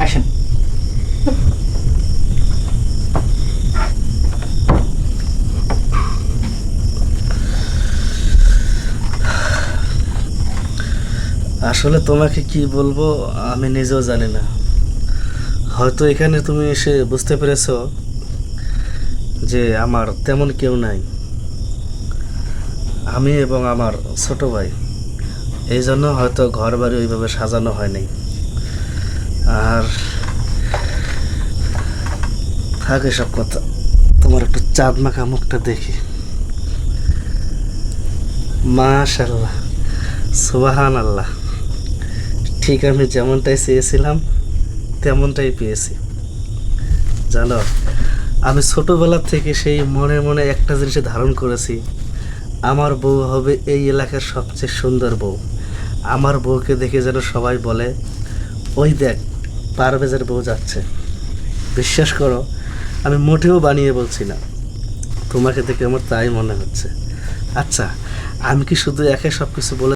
আসেন। আসলে তোমাকে কি বলবো আমি নিজেও জানি না। হয়তো এখানে তুমি এসে বুঝতে পেরেছো যে আমার তেমন কেউ নাই, আমি এবং আমার ছোট ভাই। এই জন্য হয়তো ঘর বাড়ি ওইভাবে সাজানো হয়নি। আর থাকে সব কথা, তোমার একটু চাঁদ মাখা মুখটা দেখি। মাশাল্লাহ, সুবাহান আল্লাহ। ঠিক আমি যেমনটাই চেয়েছিলাম তেমনটাই পেয়েছি। জানো, আমি ছোটবেলা থেকে সেই মনে মনে একটা জিনিস ধারণ করেছি, আমার বউ হবে এই এলাকার সবচেয়ে সুন্দর বউ। আমার বউকে দেখে যেন সবাই বলে, ওই দেখ পারভেজের বউ যাচ্ছে। বিশ্বাস করো, আমি মোটেও বানিয়ে বলছি না, তোমাকে দেখে আমার তাই মনে হচ্ছে। আচ্ছা, আমি কি শুধু একে সব কিছু বলে